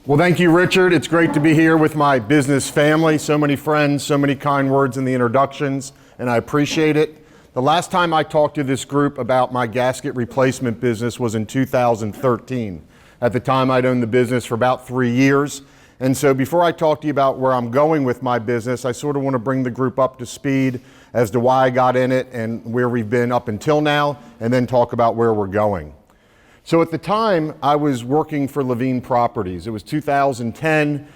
Well, thank you, Richard. It's great to be here with my business family. So many friends, so many kind words in the introductions, and I appreciate it. The last time I talked to this group about my gasket replacement business was in 2013. At the time, I'd owned the business for about 3 years. And so before I talk to you about where I'm going with my business, I sort of want to bring the group up to speed as to why I got in it and where we've been up until now, and then talk about where we're going. So at the time, I was working for Levine Properties. It was 2010.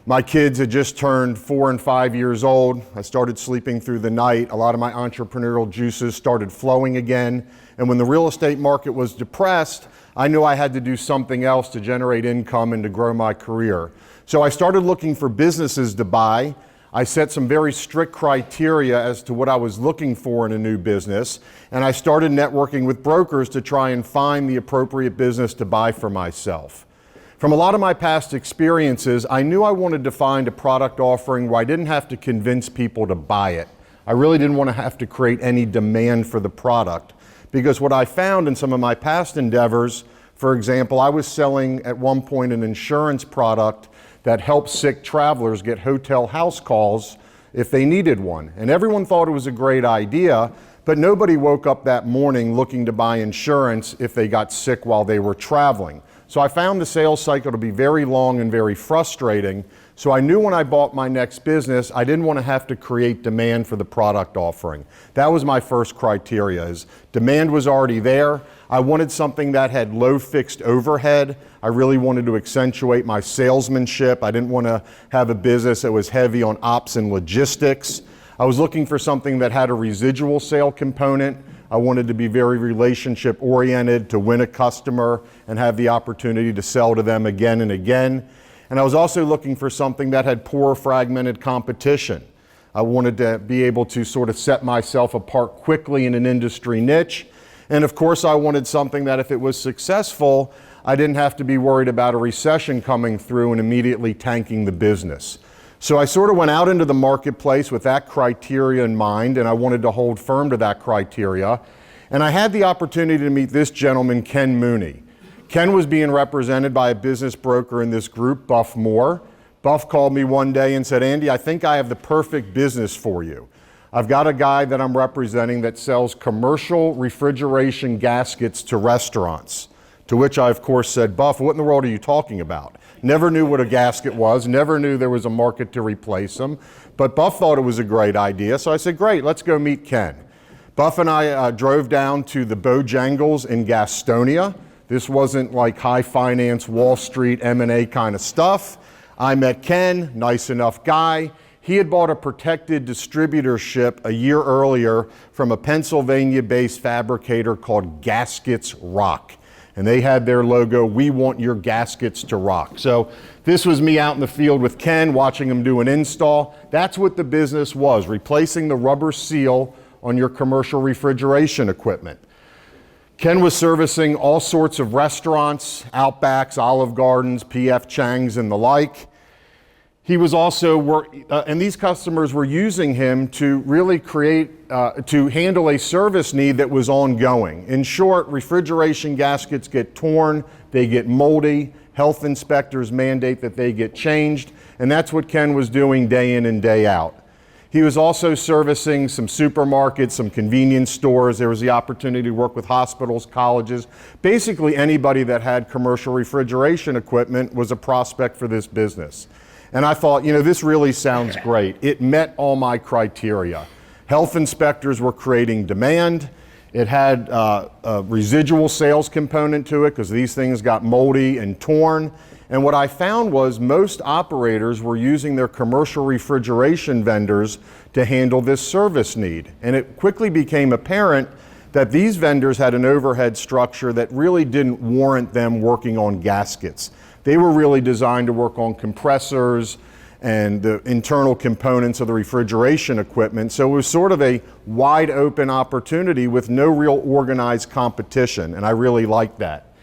My kids had just turned 4 and 5 years old. I started sleeping through the night. A lot of my entrepreneurial juices started flowing again. And when the real estate market was depressed, I knew I had to do something else to generate income and to grow my career. So I started looking for businesses to buy. I set some very strict criteria as to what I was looking for in a new business, and I started networking with brokers to try and find the appropriate business to buy for myself. From a lot of my past experiences, I knew I wanted to find a product offering where I didn't have to convince people to buy it. I really didn't want to have to create any demand for the product, because what I found in some of my past endeavors, for example, I was selling at one point an insurance product that helped sick travelers get hotel house calls if they needed one. And everyone thought it was a great idea, but nobody woke up that morning looking to buy insurance if they got sick while they were traveling. So I found the sales cycle to be very long and very frustrating. So I knew when I bought my next business, I didn't want to have to create demand for the product offering. That was my first criteria, is demand was already there. I wanted something that had low fixed overhead. I really wanted to accentuate my salesmanship. I didn't want to have a business that was heavy on ops and logistics. I was looking for something that had a residual sale component. I wanted to be very relationship oriented, to win a customer and have the opportunity to sell to them again and again. And I was also looking for something that had poor fragmented competition. I wanted to be able to sort of set myself apart quickly in an industry niche. And of course, I wanted something that if it was successful, I didn't have to be worried about a recession coming through and immediately tanking the business. So I sort of went out into the marketplace with that criteria in mind, and I wanted to hold firm to that criteria. And I had the opportunity to meet this gentleman, Ken Mooney. Ken was being represented by a business broker in this group, Buff Moore. Buff called me one day and said, "Andy, I think I have the perfect business for you. I've got a guy that I'm representing that sells commercial refrigeration gaskets to restaurants." To which I, of course, said, "Buff, what in the world are you talking about?" Never knew what a gasket was, never knew there was a market to replace them, but Buff thought it was a great idea, so I said, "Great, let's go meet Ken." Buff and I drove down to the Bojangles in Gastonia. This wasn't like high finance, Wall Street, M&A kind of stuff. I met Ken, nice enough guy. He had bought a protected distributorship a year earlier from a Pennsylvania-based fabricator called Gaskets Rock. And they had their logo, "We want your gaskets to rock." So this was me out in the field with Ken, watching him do an install. That's what the business was, replacing the rubber seal on your commercial refrigeration equipment. Ken was servicing all sorts of restaurants, Outbacks, Olive Gardens, P.F. Chang's, and the like. He was also, and these customers were using him to really to handle a service need that was ongoing. In short, refrigeration gaskets get torn, they get moldy, health inspectors mandate that they get changed, and that's what Ken was doing day in and day out. He was also servicing some supermarkets, some convenience stores. There was the opportunity to work with hospitals, colleges. Basically, anybody that had commercial refrigeration equipment was a prospect for this business. And I thought, this really sounds great. It met all my criteria. Health inspectors were creating demand. It had a residual sales component to it because these things got moldy and torn. And what I found was most operators were using their commercial refrigeration vendors to handle this service need. And it quickly became apparent that these vendors had an overhead structure that really didn't warrant them working on gaskets. They were really designed to work on compressors and the internal components of the refrigeration equipment. So it was sort of a wide open opportunity with no real organized competition, and I really liked that.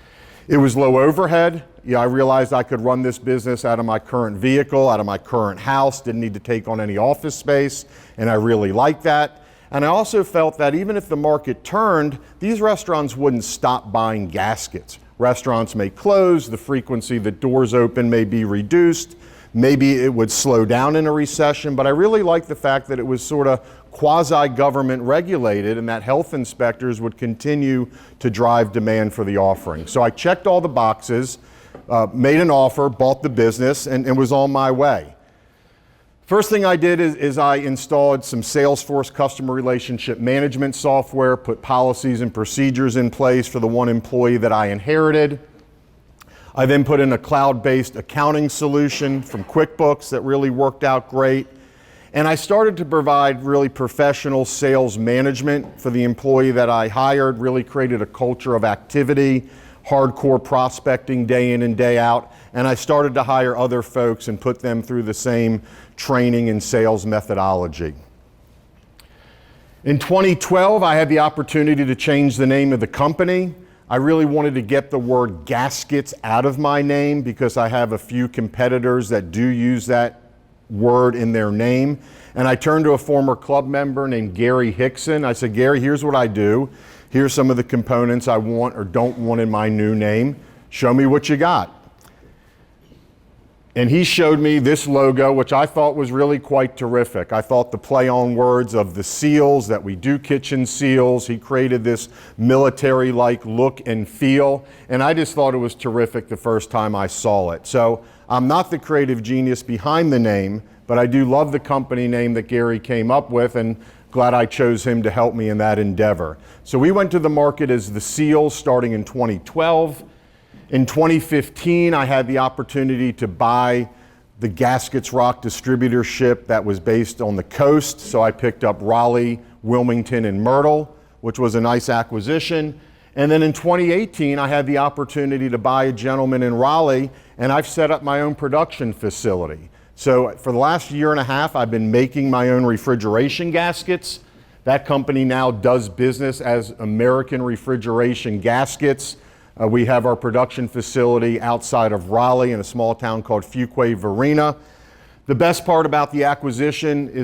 It was low overhead. I realized I could run this business out of my current vehicle, out of my current house, didn't need to take on any office space, and I really liked that. And I also felt that even if the market turned, these restaurants wouldn't stop buying gaskets. Restaurants may close, the frequency that doors open may be reduced, maybe it would slow down in a recession, but I really like the fact that it was sort of quasi-government regulated and that health inspectors would continue to drive demand for the offering. So I checked all the boxes, made an offer, bought the business, and was on my way. First thing I did is I installed some Salesforce customer relationship management software, put policies and procedures in place for the one employee that I inherited. I then put in a cloud-based accounting solution from QuickBooks that really worked out great. And I started to provide really professional sales management for the employee that I hired, really created a culture of activity, hardcore prospecting day in and day out. And I started to hire other folks and put them through the same training and sales methodology. In 2012, I had the opportunity to change the name of the company. I really wanted to get the word gaskets out of my name because I have a few competitors that do use that word in their name. And I turned to a former club member named Gary Hickson. I said, Gary, here's what I do. Here's some of the components I want or don't want in my new name. Show me what you got. And he showed me this logo, which I thought was really quite terrific. I thought the play on words of the seals, that we do kitchen seals. He created this military-like look and feel. And I just thought it was terrific the first time I saw it. So I'm not the creative genius behind the name, but I do love the company name that Gary came up with, and glad I chose him to help me in that endeavor. So we went to the market as the Seals starting in 2012. In 2015, I had the opportunity to buy the Gaskets Rock distributorship that was based on the coast. So I picked up Raleigh, Wilmington, and Myrtle, which was a nice acquisition. And then in 2018, I had the opportunity to buy a gentleman in Raleigh, and I've set up my own production facility. So for the last year and a half, I've been making my own refrigeration gaskets. That company now does business as American Refrigeration Gaskets. We have our production facility outside of Raleigh in a small town called Fuquay, Varina. The best part about the acquisition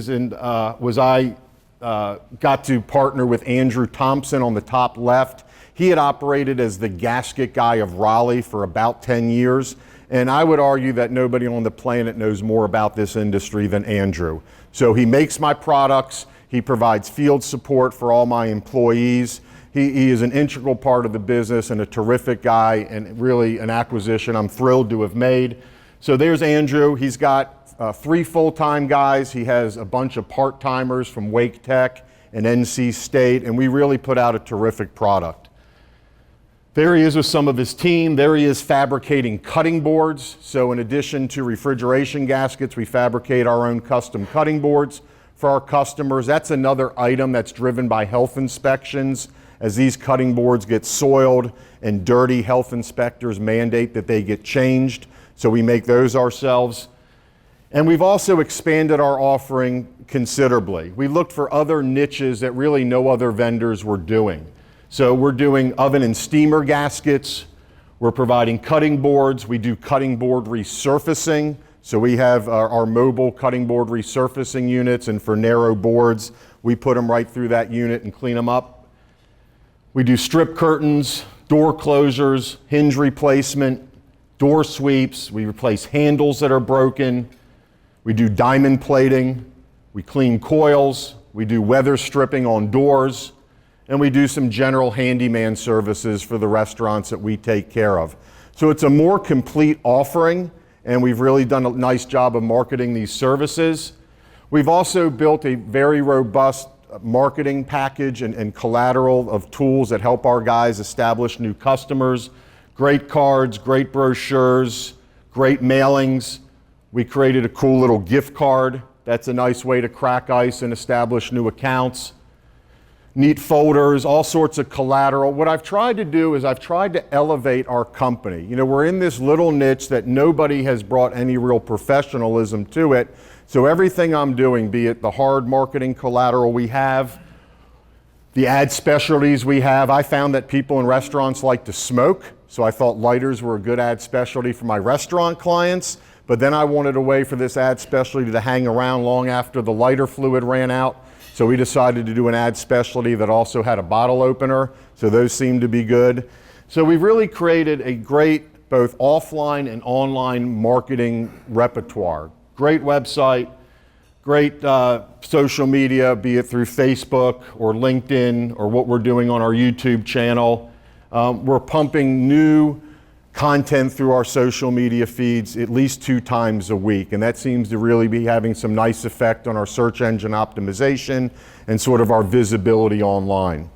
was I got to partner with Andrew Thompson on the top left. He had operated as the gasket guy of Raleigh for about 10 years. And I would argue that nobody on the planet knows more about this industry than Andrew. So he makes my products. He provides field support for all my employees. He is an integral part of the business and a terrific guy, and really an acquisition I'm thrilled to have made. So there's Andrew. He's got 3 full-time guys. He has a bunch of part-timers from Wake Tech and NC State, and we really put out a terrific product. There he is with some of his team. There he is fabricating cutting boards. So in addition to refrigeration gaskets, we fabricate our own custom cutting boards for our customers. That's another item that's driven by health inspections. As these cutting boards get soiled and dirty, health inspectors mandate that they get changed. So we make those ourselves. And we've also expanded our offering considerably. We looked for other niches that really no other vendors were doing. So we're doing oven and steamer gaskets. We're providing cutting boards. We do cutting board resurfacing. So we have our mobile cutting board resurfacing units, and for narrow boards, we put them right through that unit and clean them up. We do strip curtains, door closures, hinge replacement, door sweeps. We replace handles that are broken. We do diamond plating. We clean coils. We do weather stripping on doors. And we do some general handyman services for the restaurants that we take care of. So it's a more complete offering, and we've really done a nice job of marketing these services. We've also built a very robust marketing package and collateral of tools that help our guys establish new customers. Great cards, great brochures, great mailings. We created a cool little gift card. That's a nice way to crack ice and establish new accounts. Neat folders, all sorts of collateral. What I've tried to do is I've tried to elevate our company. You know, we're in this little niche that nobody has brought any real professionalism to it. So everything I'm doing, be it the hard marketing collateral we have, the ad specialties we have, I found that people in restaurants like to smoke, so I thought lighters were a good ad specialty for my restaurant clients, but then I wanted a way for this ad specialty to hang around long after the lighter fluid ran out, so we decided to do an ad specialty that also had a bottle opener, so those seemed to be good. So we've really created a great both offline and online marketing repertoire. Great website, great social media, be it through Facebook or LinkedIn or what we're doing on our YouTube channel. We're pumping new content through our social media feeds at least 2 times a week, and that seems to really be having some nice effect on our search engine optimization and sort of our visibility online.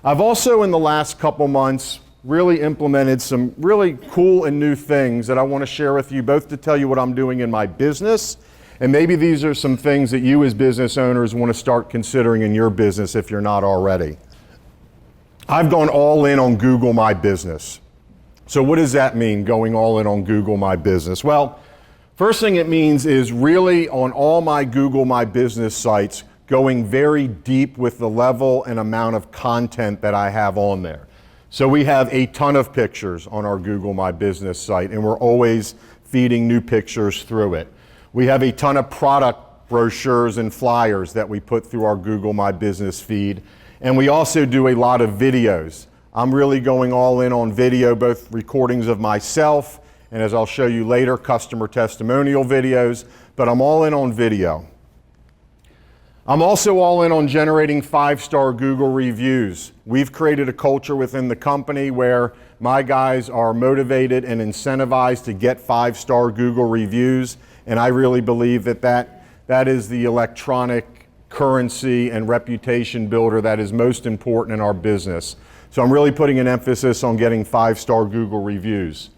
I've also in the last couple months really implemented some really cool and new things that I want to share with you, both to tell you what I'm doing in my business, and maybe these are some things that you as business owners want to start considering in your business if you're not already. I've gone all in on Google My Business. So what does that mean, going all in on Google My Business? Well, first thing it means is really on all my Google My Business sites, going very deep with the level and amount of content that I have on there. So we have a ton of pictures on our Google My Business site, and we're always feeding new pictures through it. We have a ton of product brochures and flyers that we put through our Google My Business feed, and we also do a lot of videos. I'm really going all in on video, both recordings of myself and, as I'll show you later, customer testimonial videos, but I'm all in on video. I'm also all in on generating 5-star Google reviews. We've created a culture within the company where my guys are motivated and incentivized to get 5-star Google reviews, and I really believe that that is the electronic currency and reputation builder that is most important in our business. So I'm really putting an emphasis on getting 5-star Google reviews.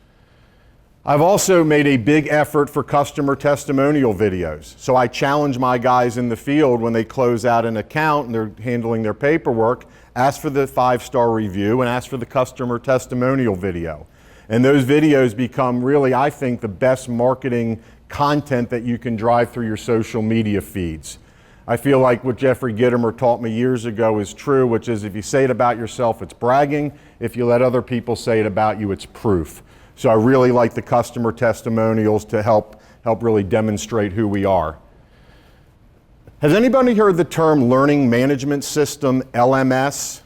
I've also made a big effort for customer testimonial videos. So I challenge my guys in the field when they close out an account and they're handling their paperwork, ask for the 5-star review and ask for the customer testimonial video. And those videos become really, I think, the best marketing content that you can drive through your social media feeds. I feel like what Jeffrey Gitomer taught me years ago is true, which is if you say it about yourself, it's bragging. If you let other people say it about you, it's proof. So I really like the customer testimonials to help really demonstrate who we are. Has anybody heard the term Learning Management System, LMS?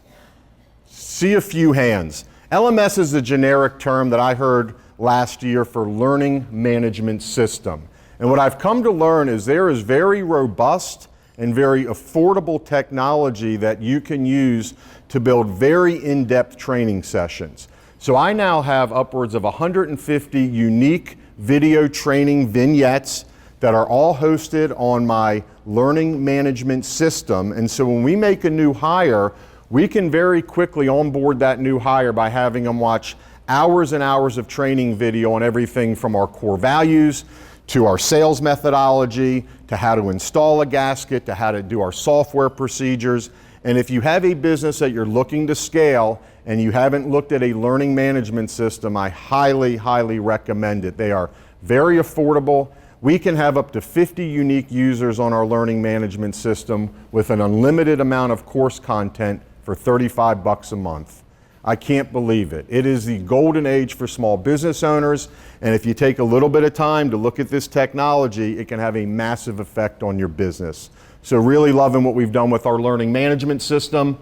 See a few hands. LMS is a generic term that I heard last year for Learning Management System. And what I've come to learn is there is very robust and very affordable technology that you can use to build very in-depth training sessions. So I now have upwards of 150 unique video training vignettes that are all hosted on my learning management system. And so when we make a new hire, we can very quickly onboard that new hire by having them watch hours and hours of training video on everything from our core values to our sales methodology, to how to install a gasket, to how to do our software procedures. And if you have a business that you're looking to scale and you haven't looked at a learning management system, I highly, highly recommend it. They are very affordable. We can have up to 50 unique users on our learning management system with an unlimited amount of course content for $35 a month. I can't believe it. It is the golden age for small business owners, and if you take a little bit of time to look at this technology, it can have a massive effect on your business. So really loving what we've done with our learning management system.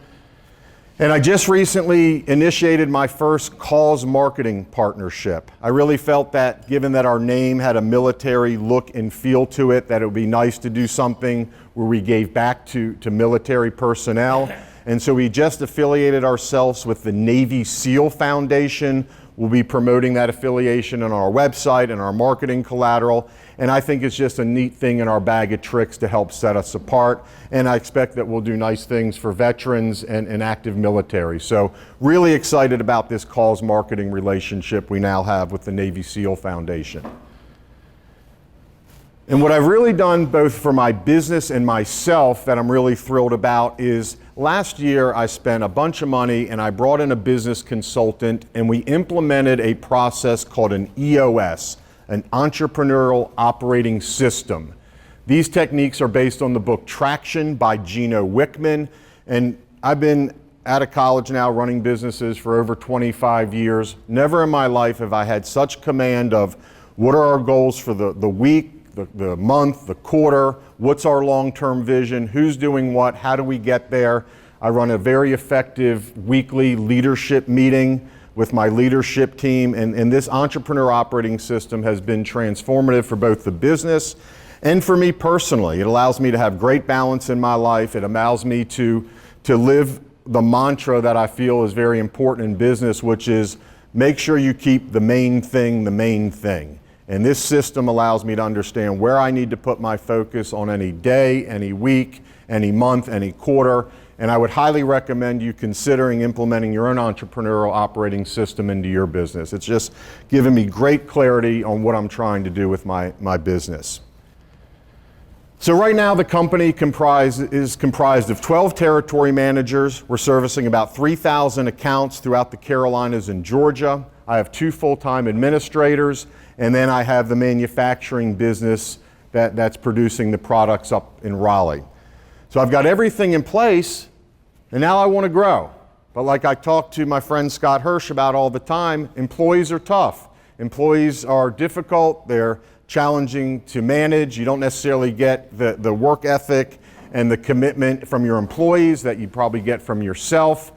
And I just recently initiated my first calls marketing partnership. I really felt that given that our name had a military look and feel to it, that it would be nice to do something where we gave back to military personnel. And so we just affiliated ourselves with the Navy SEAL Foundation. We'll be promoting that affiliation on our website and our marketing collateral. And I think it's just a neat thing in our bag of tricks to help set us apart. And I expect that we'll do nice things for veterans and active military. So really excited about this calls marketing relationship we now have with the Navy SEAL Foundation. And what I've really done both for my business and myself that I'm really thrilled about is last year I spent a bunch of money and I brought in a business consultant and we implemented a process called an EOS, an Entrepreneurial Operating System. These techniques are based on the book Traction by Gino Wickman, and I've been out of college now running businesses for over 25 years. Never in my life have I had such command of what are our goals for the week, the month, the quarter, what's our long-term vision, who's doing what, how do we get there. I run a very effective weekly leadership meeting with my leadership team, and this entrepreneur operating system has been transformative for both the business and for me personally. It allows me to have great balance in my life. It allows me to live the mantra that I feel is very important in business, which is make sure you keep the main thing the main thing. And this system allows me to understand where I need to put my focus on any day, any week, any month, any quarter. And I would highly recommend you considering implementing your own entrepreneurial operating system into your business. It's just given me great clarity on what I'm trying to do with my business. So right now the company is comprised of 12 territory managers. We're servicing about 3,000 accounts throughout the Carolinas and Georgia. I have 2 full-time administrators, and then I have the manufacturing business that's producing the products up in Raleigh. So I've got everything in place, and now I want to grow. But like I talk to my friend Scott Hirsch about all the time, employees are tough. Employees are difficult. They're challenging to manage. You don't necessarily get the work ethic and the commitment from your employees that you probably get from yourself.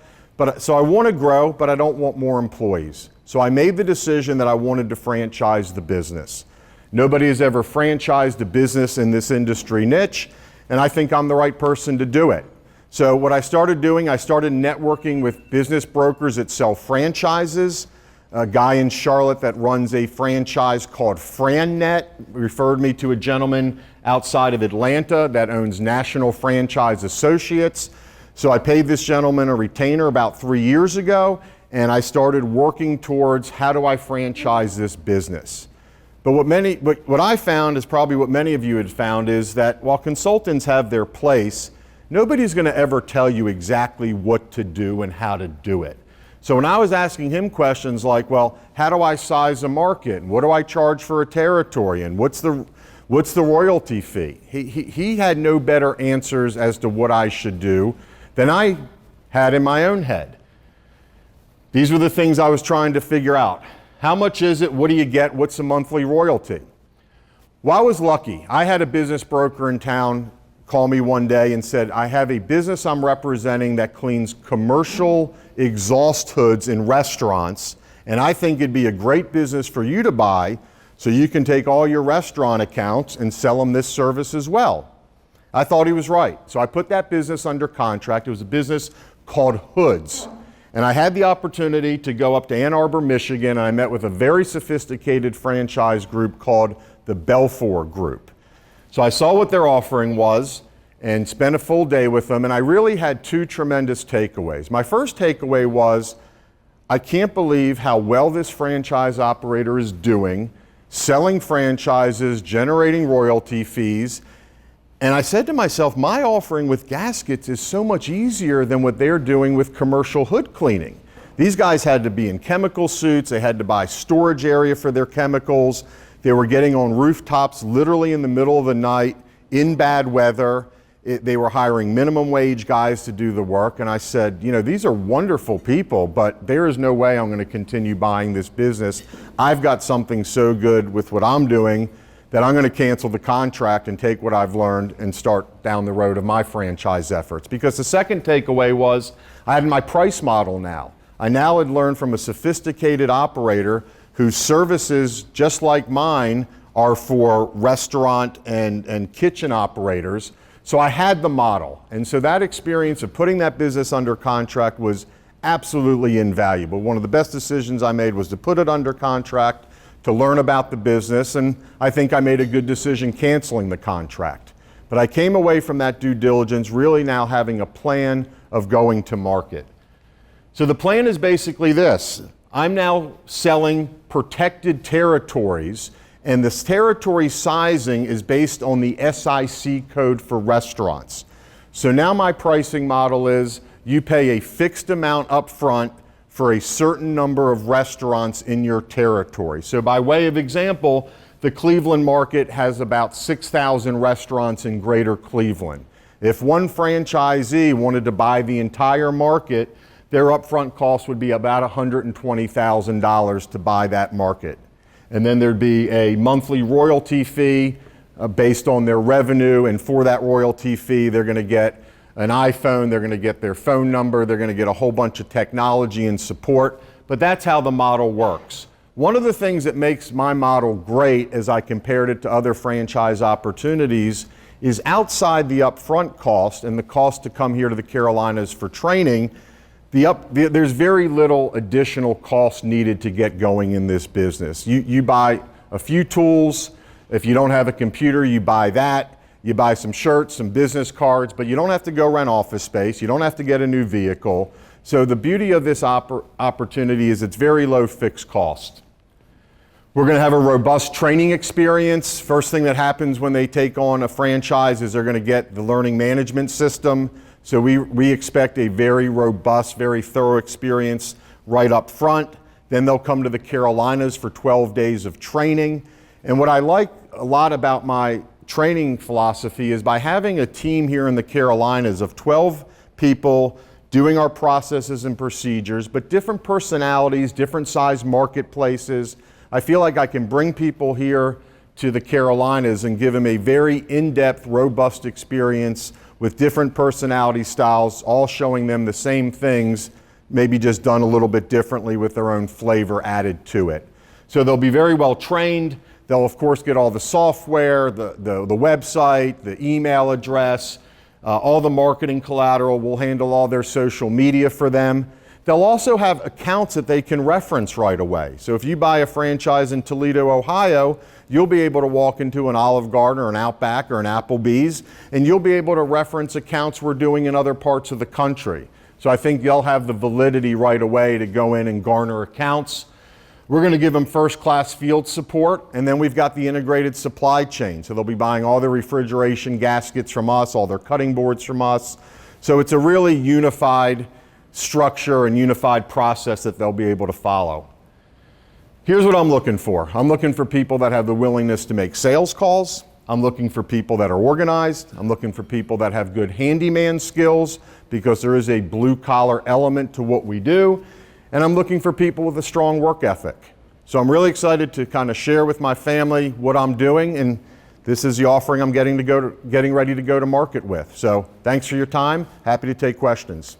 So I want to grow, but I don't want more employees. So I made the decision that I wanted to franchise the business. Nobody has ever franchised a business in this industry niche, and I think I'm the right person to do it. So what I started doing, I started networking with business brokers that sell franchises. A guy in Charlotte that runs a franchise called FranNet referred me to a gentleman outside of Atlanta that owns National Franchise Associates. So I paid this gentleman a retainer about 3 years ago, and I started working towards how do I franchise this business. But what I found is probably what many of you had found is that while consultants have their place, nobody's going to ever tell you exactly what to do and how to do it. So when I was asking him questions like, well, how do I size a market? And what do I charge for a territory? And what's the royalty fee? He had no better answers as to what I should do than I had in my own head. These were the things I was trying to figure out. How much is it? What do you get? What's the monthly royalty? Well, I was lucky. I had a business broker in town call me one day and said, I have a business I'm representing that cleans commercial exhaust hoods in restaurants, and I think it'd be a great business for you to buy so you can take all your restaurant accounts and sell them this service as well. I thought he was right. So I put that business under contract. It was a business called Hoods. And I had the opportunity to go up to Ann Arbor, Michigan, and I met with a very sophisticated franchise group called the Belfour Group. So I saw what their offering was and spent a full day with them, and I really had 2 tremendous takeaways. My first takeaway was, I can't believe how well this franchise operator is doing, selling franchises, generating royalty fees. And I said to myself, my offering with gaskets is so much easier than what they're doing with commercial hood cleaning. These guys had to be in chemical suits, they had to buy storage area for their chemicals, they were getting on rooftops literally in the middle of the night, in bad weather. They were hiring minimum wage guys to do the work, and I said, you know, these are wonderful people, but there is no way I'm going to continue buying this business. I've got something so good with what I'm doing that I'm going to cancel the contract and take what I've learned and start down the road of my franchise efforts. Because the second takeaway was, I had my price model now. I now had learned from a sophisticated operator whose services, just like mine, are for restaurant and kitchen operators. So I had the model. And so that experience of putting that business under contract was absolutely invaluable. One of the best decisions I made was to put it under contract, to learn about the business, and I think I made a good decision canceling the contract. But I came away from that due diligence really now having a plan of going to market. So the plan is basically this. I'm now selling protected territories, and this territory sizing is based on the SIC code for restaurants. So now my pricing model is you pay a fixed amount up front for a certain number of restaurants in your territory. So by way of example, the Cleveland market has about 6,000 restaurants in greater Cleveland. If one franchisee wanted to buy the entire market, their upfront cost would be about $120,000 to buy that market. And then there'd be a monthly royalty fee based on their revenue, and for that royalty fee, they're going to get an iPhone, they're going to get their phone number, they're going to get a whole bunch of technology and support. but that's how the model works. One of the things that makes my model great as I compared it to other franchise opportunities is outside the upfront cost and the cost to come here to the Carolinas for training, there's very little additional cost needed to get going in this business. You buy a few tools. If you don't have a computer, you buy that. You buy some shirts, some business cards, but you don't have to go rent office space. You don't have to get a new vehicle. So the beauty of this opportunity is it's very low fixed cost. We're going to have a robust training experience. First thing that happens when they take on a franchise is they're going to get the learning management system. So we expect a very robust, very thorough experience right up front. Then they'll come to the Carolinas for 12 days of training. And what I like a lot about my training philosophy is by having a team here in the Carolinas of 12 people doing our processes and procedures, but different personalities, different size marketplaces. I feel like I can bring people here to the Carolinas and give them a very in-depth, robust experience with different personality styles, all showing them the same things, maybe just done a little bit differently with their own flavor added to it. So they'll be very well trained. They'll of course get all the software, the website, the email address, all the marketing collateral. We'll handle all their social media for them. They'll also have accounts that they can reference right away. So if you buy a franchise in Toledo, Ohio, you'll be able to walk into an Olive Garden or an Outback or an Applebee's, and you'll be able to reference accounts we're doing in other parts of the country. So I think they'll have the validity right away to go in and garner accounts. We're going to give them first-class field support, and then we've got the integrated supply chain. So they'll be buying all their refrigeration gaskets from us, all their cutting boards from us. So it's a really unified structure and unified process that they'll be able to follow. Here's what I'm looking for. I'm looking for people that have the willingness to make sales calls. I'm looking for people that are organized. I'm looking for people that have good handyman skills because there is a blue-collar element to what we do. And I'm looking for people with a strong work ethic. So I'm really excited to kind of share with my family what I'm doing, and this is the offering I'm getting ready to go to market with. So thanks for your time. Happy to take questions.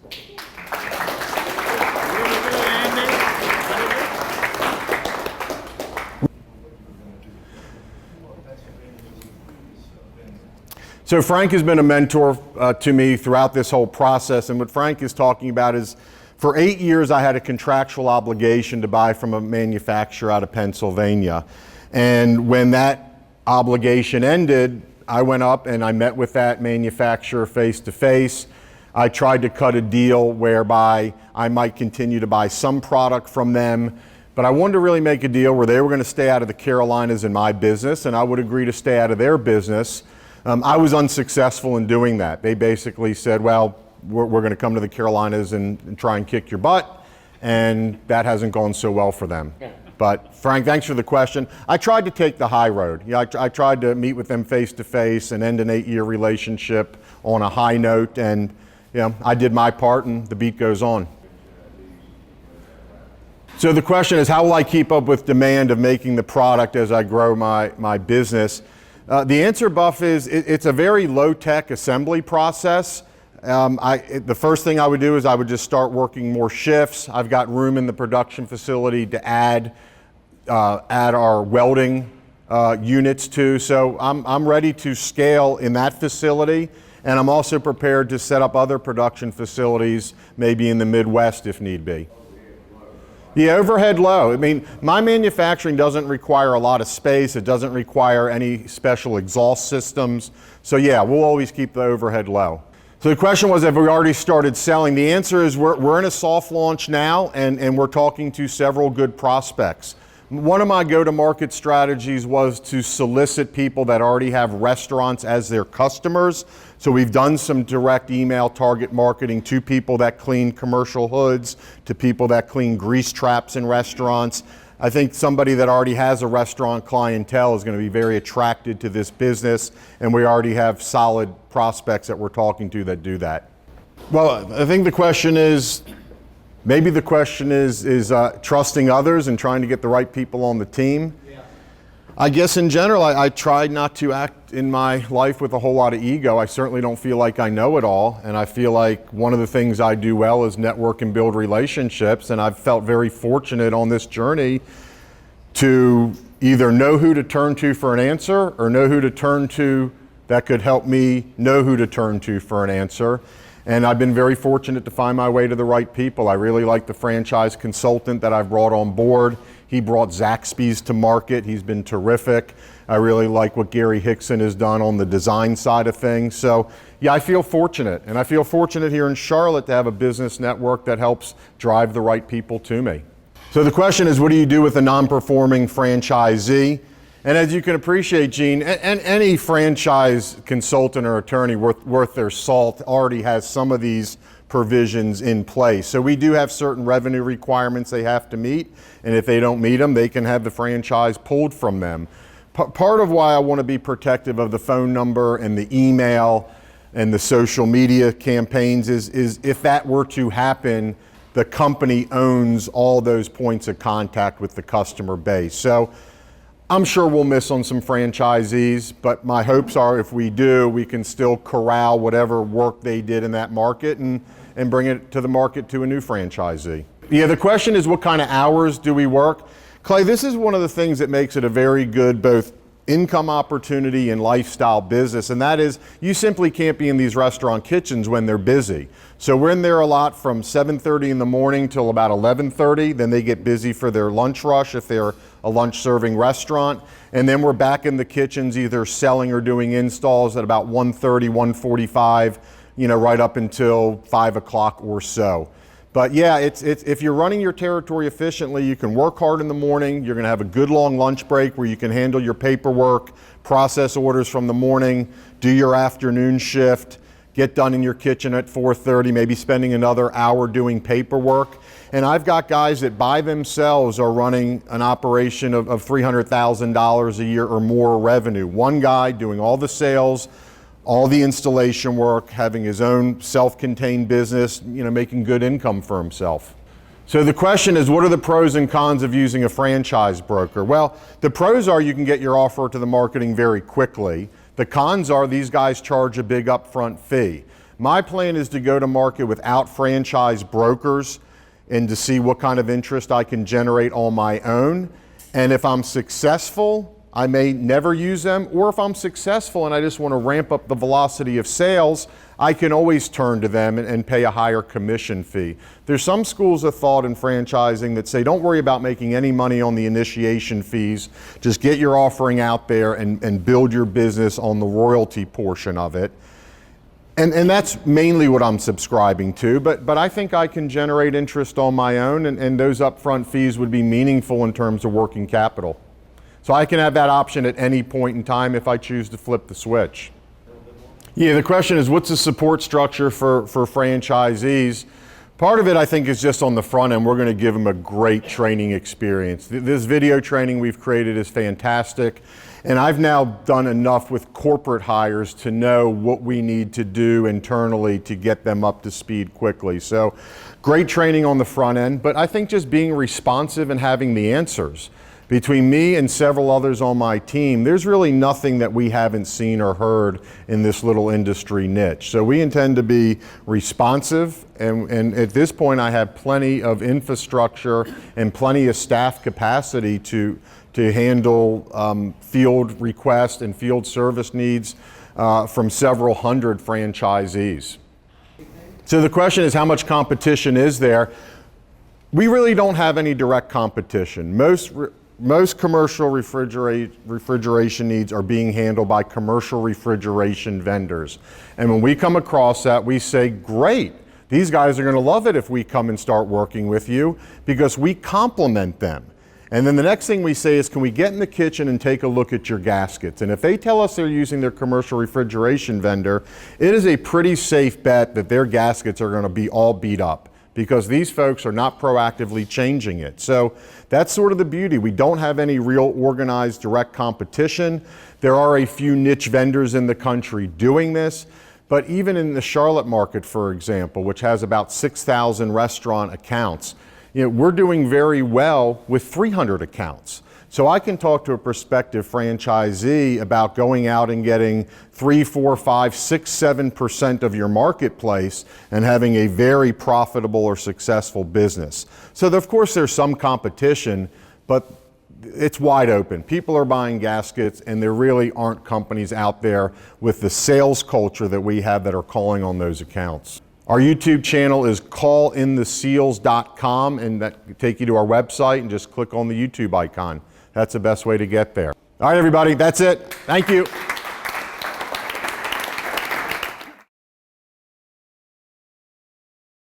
So Frank has been a mentor to me throughout this whole process, and what Frank is talking about is for 8 years I had a contractual obligation to buy from a manufacturer out of Pennsylvania. And when that obligation ended, I went up and I met with that manufacturer face to face. I tried to cut a deal whereby I might continue to buy some product from them, but I wanted to really make a deal where they were going to stay out of the Carolinas in my business and I would agree to stay out of their business. I was unsuccessful in doing that. They basically said, well, we're going to come to the Carolinas and try and kick your butt, and that hasn't gone so well for them. But Frank, thanks for the question. I tried to take the high road. Yeah, I tried to meet with them face to face and end an 8-year relationship on a high note, and I did my part, and the beat goes on. So the question is, how will I keep up with demand of making the product as I grow my business? The answer, Buff, is it's a very low-tech assembly process. The first thing I would do is I would just start working more shifts. I've got room in the production facility to add our welding units to. So I'm ready to scale in that facility, and I'm also prepared to set up other production facilities, maybe in the Midwest if need be. The overhead low. I mean, my manufacturing doesn't require a lot of space. It doesn't require any special exhaust systems. So yeah, we'll always keep the overhead low. So the question was, have we already started selling? The answer is we're in a soft launch now, and we're talking to several good prospects. One of my go-to-market strategies was to solicit people that already have restaurants as their customers. So we've done some direct email target marketing to people that clean commercial hoods, to people that clean grease traps in restaurants. I think somebody that already has a restaurant clientele is going to be very attracted to this business, and we already have solid prospects that we're talking to that do that. Well, I think the question is, maybe the question is trusting others and trying to get the right people on the team. Yeah. I guess in general, I try not to act in my life with a whole lot of ego. I certainly don't feel like I know it all, and I feel like one of the things I do well is network and build relationships, and I've felt very fortunate on this journey to either know who to turn to for an answer or know who to turn to that could help me know who to turn to for an answer. And I've been very fortunate to find my way to the right people. I really like the franchise consultant that I've brought on board. He brought Zaxby's to market. He's been terrific. I really like what Gary Hickson has done on the design side of things. So yeah, I feel fortunate. And I feel fortunate here in Charlotte to have a business network that helps drive the right people to me. So the question is, what do you do with a non-performing franchisee? And as you can appreciate, Gene, and any franchise consultant or attorney worth their salt already has some of these provisions in place. So we do have certain revenue requirements they have to meet, and if they don't meet them, they can have the franchise pulled from them. Part of why I want to be protective of the phone number and the email and the social media campaigns is if that were to happen, the company owns all those points of contact with the customer base. So I'm sure we'll miss on some franchisees, but my hopes are if we do, we can still corral whatever work they did in that market and bring it to the market to a new franchisee. Yeah, the question is, what kind of hours do we work? Clay, this is one of the things that makes it a very good both income opportunity and lifestyle business, and that is you simply can't be in these restaurant kitchens when they're busy. So we're in there a lot from 7:30 in the morning till about 11:30, then they get busy for their lunch rush if they're a lunch serving restaurant, and then we're back in the kitchens either selling or doing installs at about 1:30, 1:45, right up until 5 o'clock or so. But yeah, it's if you're running your territory efficiently, you can work hard in the morning, you're gonna have a good long lunch break where you can handle your paperwork, process orders from the morning, do your afternoon shift, get done in your kitchen at 4:30, maybe spending another hour doing paperwork. And I've got guys that by themselves are running an operation of $300,000 a year or more revenue. One guy doing all the sales, all the installation work, having his own self-contained business, making good income for himself. So the question is, what are the pros and cons of using a franchise broker? Well, the pros are you can get your offer to the marketing very quickly. The cons are these guys charge a big upfront fee. My plan is to go to market without franchise brokers and to see what kind of interest I can generate on my own. And if I'm successful, I may never use them, or if I'm successful and I just want to ramp up the velocity of sales, I can always turn to them and pay a higher commission fee. There's some schools of thought in franchising that say don't worry about making any money on the initiation fees, just get your offering out there and build your business on the royalty portion of it. And that's mainly what I'm subscribing to, but I think I can generate interest on my own, and those upfront fees would be meaningful in terms of working capital. So I can have that option at any point in time if I choose to flip the switch. Yeah, the question is, what's the support structure for franchisees? Part of it, I think, is just on the front end. We're going to give them a great training experience. This video training we've created is fantastic. And I've now done enough with corporate hires to know what we need to do internally to get them up to speed quickly. So great training on the front end, but I think just being responsive and having the answers. Between me and several others on my team, there's really nothing that we haven't seen or heard in this little industry niche. So we intend to be responsive, and at this point I have plenty of infrastructure and plenty of staff capacity to handle field requests and field service needs from several hundred franchisees. So the question is, how much competition is there? We really don't have any direct competition. Most commercial refrigeration needs are being handled by commercial refrigeration vendors. And when we come across that, we say, great, these guys are going to love it if we come and start working with you because we complement them. And then the next thing we say is, can we get in the kitchen and take a look at your gaskets? And if they tell us they're using their commercial refrigeration vendor, it is a pretty safe bet that their gaskets are going to be all beat up, because these folks are not proactively changing it. So that's sort of the beauty. We don't have any real organized direct competition. There are a few niche vendors in the country doing this, but even in the Charlotte market, for example, which has about 6,000 restaurant accounts, we're doing very well with 300 accounts. So I can talk to a prospective franchisee about going out and getting 3, 4, 5, 6, 7% of your marketplace and having a very profitable or successful business. So of course there's some competition, but it's wide open. People are buying gaskets, and there really aren't companies out there with the sales culture that we have that are calling on those accounts. Our YouTube channel is callintheseals.com, and that will take you to our website, and just click on the YouTube icon. That's the best way to get there. All right, everybody, that's it. Thank you.